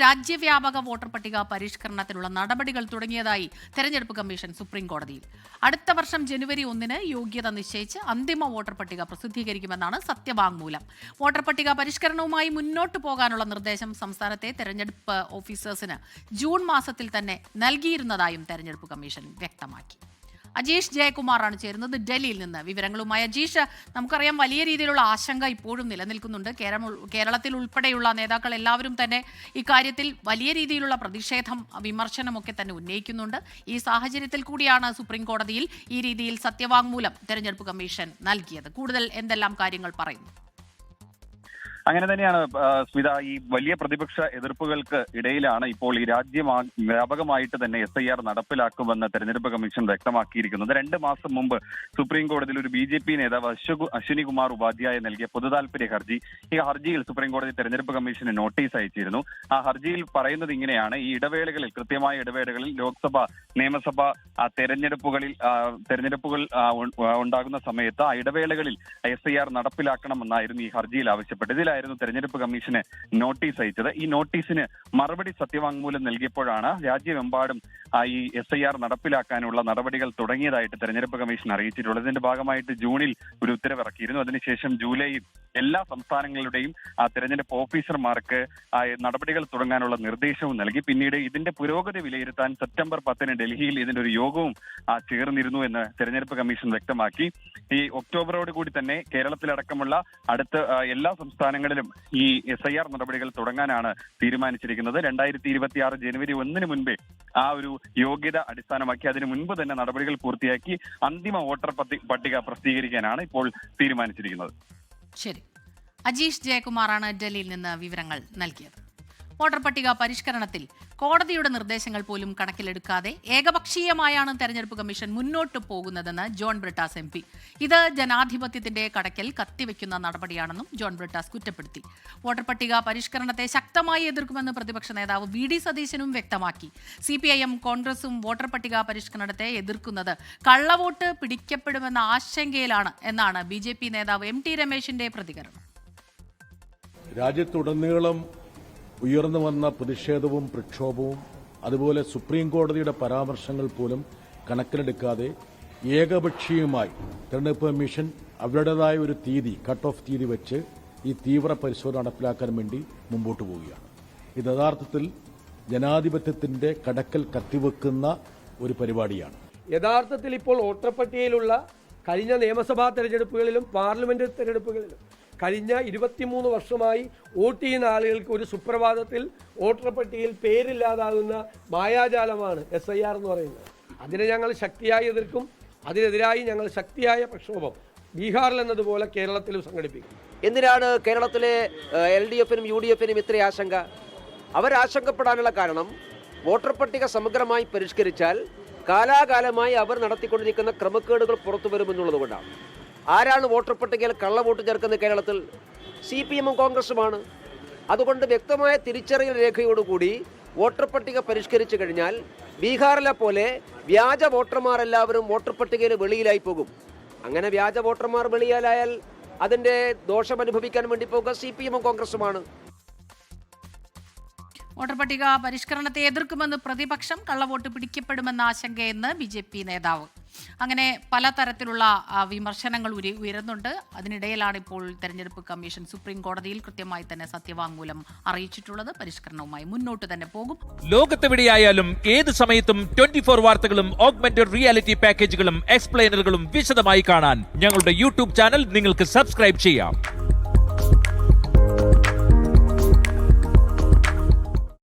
രാജ്യവ്യാപക voter പട്ടിക പരിഷ്കരണത്തിനുള്ള നടപടികൾ തുടങ്ങിയതായി തെരഞ്ഞെടുപ്പ് കമ്മീഷൻ സുപ്രീം കോടതിയിൽ. അടുത്ത വർഷം ജനുവരി 1-ന് യോഗ്യത നിശ്ചയിച്ച് അന്തിമ വോട്ടർ പട്ടിക പ്രസിദ്ധീകരിക്കുമെന്നാണ് സത്യവാങ്മൂലം. വോട്ടർ പട്ടിക പരിഷ്കരണവുമായി മുന്നോട്ടു പോകാനുള്ള നിർദ്ദേശം സംസ്ഥാനത്തെ തെരഞ്ഞെടുപ്പ് ഓഫീസേഴ്സിന് ജൂൺ മാസത്തിൽ തന്നെ നൽകിയിരുന്നതായും തെരഞ്ഞെടുപ്പ് കമ്മീഷൻ വ്യക്തമാക്കി. അജീഷ് ജയകുമാറാണ് ചേരുന്നത് ഡൽഹിയിൽ നിന്ന് വിവരങ്ങളുമായി. അജീഷ്, നമുക്കറിയാം വലിയ രീതിയിലുള്ള ആശങ്ക ഇപ്പോഴും നിലനിൽക്കുന്നുണ്ട്. കേരളത്തിൽ ഉൾപ്പെടെയുള്ള നേതാക്കൾ എല്ലാവരും തന്നെ ഇക്കാര്യത്തിൽ വലിയ രീതിയിലുള്ള പ്രതിഷേധം, വിമർശനമൊക്കെ തന്നെ ഉന്നയിക്കുന്നുണ്ട്. ഈ സാഹചര്യത്തിൽ കൂടിയാണ് സുപ്രീം കോടതിയിൽ ഈ രീതിയിൽ സത്യവാങ്മൂലം തെരഞ്ഞെടുപ്പ് കമ്മീഷൻ നൽകിയത്. കൂടുതൽ എന്തെല്ലാം കാര്യങ്ങൾ പറയുന്നു? അങ്ങനെ തന്നെയാണ് സ്മിത. ഈ വലിയ പ്രതിപക്ഷ എതിർപ്പുകൾക്ക് ഇടയിലാണ് ഇപ്പോൾ ഈ വ്യാപകമായിട്ട് തന്നെ SIR നടപ്പിലാക്കുമെന്ന് തെരഞ്ഞെടുപ്പ് കമ്മീഷൻ വ്യക്തമാക്കിയിരിക്കുന്നത്. 2 മാസം മുമ്പ് സുപ്രീം കോടതിയിൽ ഒരു BJP നേതാവ് അശ്വിനി കുമാർ ഉപാധ്യായ നൽകിയ പൊതുതാൽപര്യ ഹർജി, ഈ ഹർജിയിൽ സുപ്രീം കോടതി തെരഞ്ഞെടുപ്പ് കമ്മീഷന് നോട്ടീസ് അയച്ചിരുന്നു. ആ ഹർജിയിൽ പറയുന്നത് ഇങ്ങനെയാണ്: ഈ ഇടവേളകളിൽ, കൃത്യമായ ഇടവേളകളിൽ ലോക്സഭ, നിയമസഭ തെരഞ്ഞെടുപ്പുകൾ ഉണ്ടാകുന്ന സമയത്ത് ആ ഇടവേളകളിൽ SIR നടപ്പിലാക്കണമെന്നായിരുന്നു ഈ ഹർജിയിൽ ആവശ്യപ്പെട്ടത്. ഇതിലായിരുന്നു തെരഞ്ഞെടുപ്പ് കമ്മീഷന് നോട്ടീസ് അയച്ചത്. ഈ നോട്ടീസിന് മറുപടി സത്യവാങ്മൂലം നൽകിയപ്പോഴാണ് രാജ്യമെമ്പാടും ഈ SIR നടപ്പിലാക്കാനുള്ള നടപടികൾ തുടങ്ങിയതായിട്ട് തെരഞ്ഞെടുപ്പ് കമ്മീഷൻ അറിയിച്ചിട്ടുള്ളത്. ഇതിന്റെ ഭാഗമായിട്ട് ജൂണിൽ ഒരു ഉത്തരവിറക്കിയിരുന്നു. അതിനുശേഷം ജൂലൈയിൽ എല്ലാ സംസ്ഥാനങ്ങളുടെയും തെരഞ്ഞെടുപ്പ് ഓഫീസർമാർക്ക് നടപടികൾ തുടങ്ങാനുള്ള നിർദ്ദേശവും നൽകി. പിന്നീട് ഇതിന്റെ പുരോഗതി വിലയിരുത്താൻ സെപ്റ്റംബർ 10-ന് ഡൽഹിയിൽ ഇതിന്റെ ഒരു യോഗവും ചേർന്നിരുന്നു എന്ന് തെരഞ്ഞെടുപ്പ് കമ്മീഷൻ വ്യക്തമാക്കി. ഈ ഒക്ടോബറോട് കൂടി തന്നെ കേരളത്തിലടക്കമുള്ള അടുത്ത എല്ലാ സംസ്ഥാനങ്ങളിലും ഈ SIR നടപടികൾ തുടങ്ങാനാണ് തീരുമാനിച്ചിരിക്കുന്നത്. 2026 ജനുവരി 1-ന് മുൻപേ ആ ഒരു യോഗ്യത അടിസ്ഥാനമാക്കി അതിനു മുൻപ് തന്നെ നടപടികൾ പൂർത്തിയാക്കി അന്തിമ വോട്ടർ പട്ടിക പ്രസിദ്ധീകരിക്കാനാണ് ഇപ്പോൾ തീരുമാനിച്ചിരിക്കുന്നത്. ശരി, അജീഷ് ജയകുമാറാണ് ഡൽഹിയിൽ നിന്ന് വിവരങ്ങൾ നൽകിയത്. വോട്ടർ പട്ടിക പരിഷ്കരണത്തിൽ കോടതിയുടെ നിർദ്ദേശങ്ങൾ പോലും കണക്കിലെടുക്കാതെ ഏകപക്ഷീയമായാണ് തെരഞ്ഞെടുപ്പ് കമ്മീഷൻ മുന്നോട്ട് പോകുന്നതെന്ന് ജോൺ ബ്രിട്ടാസ് MP. ഇത് ജനാധിപത്യത്തിന്റെ കടക്കൽ കത്തിവെക്കുന്ന നടപടിയാണെന്നും ജോൺ ബ്രിട്ടാസ് കുറ്റപ്പെടുത്തി. വോട്ടർ പട്ടിക പരിഷ്കരണത്തെ ശക്തമായി എതിർക്കുമെന്ന് പ്രതിപക്ഷ നേതാവ് VD സതീശനും വ്യക്തമാക്കി. CPIM, കോൺഗ്രസും വോട്ടർ പട്ടിക പരിഷ്കരണത്തെ എതിർക്കുന്നത് കള്ളവോട്ട് പിടിക്കപ്പെടുമെന്ന ആശങ്കയിലാണ് എന്നാണ് BJP നേതാവ് MT രമേശിന്റെ പ്രതികരണം. രാജ്യത്തുടനീളം ഉയർന്നു വന്ന പ്രതിഷേധവും പ്രക്ഷോഭവും അതുപോലെ സുപ്രീം കോടതിയുടെ പരാമർശങ്ങൾ പോലും കണക്കിലെടുക്കാതെ ഏകപക്ഷീയമായി തെരഞ്ഞെടുപ്പ് കമ്മീഷൻ അവരുടേതായ ഒരു തീയതി, കട്ട് ഓഫ് തീയതി വെച്ച് ഈ തീവ്ര പരിശോധന നടപ്പിലാക്കാൻ വേണ്ടി മുമ്പോട്ട് പോവുകയാണ്. ഇത് യഥാർത്ഥത്തിൽ ജനാധിപത്യത്തിന്റെ കടക്കൽ കത്തിവെക്കുന്ന ഒരു പരിപാടിയാണ്. യഥാർത്ഥത്തിൽ ഇപ്പോൾ വോട്ടർ പട്ടികയിലുള്ള കഴിഞ്ഞ നിയമസഭാ തെരഞ്ഞെടുപ്പുകളിലും പാർലമെന്റ് തെരഞ്ഞെടുപ്പുകളിലും കഴിഞ്ഞ 23 വർഷമായി വോട്ട് ചെയ്യുന്ന ആളുകൾക്ക് ഒരു സുപ്രഭാതത്തിൽ വോട്ടർ പട്ടികയിൽ പേരില്ലാതാകുന്ന മായാജാലമാണ് SIR എന്ന് പറയുന്നത്. അതിനെ ഞങ്ങൾ ശക്തിയായി എതിർക്കും. അതിനെതിരായി ഞങ്ങൾ ശക്തിയായ പ്രക്ഷോഭം ബീഹാറിൽ എന്നതുപോലെ കേരളത്തിലും സംഘടിപ്പിക്കും. എന്തിനാണ് കേരളത്തിലെ LDF-നും UDF-നും ഇത്ര ആശങ്ക? അവരാശങ്കപ്പെടാനുള്ള കാരണം വോട്ടർ പട്ടിക സമഗ്രമായി പരിഷ്കരിച്ചാൽ കാലാകാലമായി അവർ നടത്തിക്കൊണ്ടിരിക്കുന്ന ക്രമക്കേടുകൾ പുറത്തു വരുമെന്നുള്ളത് കൊണ്ടാണ്. ആരാണ് വോട്ടർ പട്ടികയിൽ കള്ളവോട്ട് ചേർക്കുന്നത്? കേരളത്തിൽ CPM-ഉം കോൺഗ്രസുമാണ്. അതുകൊണ്ട് വ്യക്തമായ തിരിച്ചറിയൽ രേഖയോടുകൂടി വോട്ടർ പട്ടിക പരിഷ്കരിച്ചു കഴിഞ്ഞാൽ ബീഹാറിലെ പോലെ വ്യാജ വോട്ടർമാരെല്ലാവരും വോട്ടർ പട്ടികയിൽ വെളിയിലായി പോകും. അങ്ങനെ വ്യാജ വോട്ടർമാർ വെളിയിലായാൽ അതിൻ്റെ ദോഷം അനുഭവിക്കാൻ വേണ്ടി പോകുക CPM-ഉം കോൺഗ്രസുമാണ്. വോട്ടർ പട്ടിക പരിഷ്കരണത്തെ എതിർക്കുമെന്ന് പ്രതിപക്ഷം, കള്ളവോട്ട് പിടിക്കപ്പെടുമെന്ന ആശങ്കയെന്ന് BJP നേതാവ്. അങ്ങനെ പലതരത്തിലുള്ള വിമർശനങ്ങൾ ഉയരുന്നുണ്ട്. അതിനിടയിലാണ് ഇപ്പോൾ തെരഞ്ഞെടുപ്പ് കമ്മീഷൻ സുപ്രീം കോടതിയിൽ കൃത്യമായി തന്നെ സത്യവാങ്മൂലം അറിയിച്ചിട്ടുള്ളത്. പരിഷ്കരണവുമായി മുന്നോട്ട് തന്നെ പോകും. ലോകത്തെവിടെയായാലും ഏത് സമയത്തും 24 വാർത്തകളും ഓഗ്മെന്റഡ് റിയാലിറ്റി പാക്കേജുകളും എക്സ്പ്ലെയിനറുകളും വിശദമായി കാണാൻ ഞങ്ങളുടെ YouTube ചാനൽ നിങ്ങൾക്ക് സബ്സ്ക്രൈബ് ചെയ്യാം.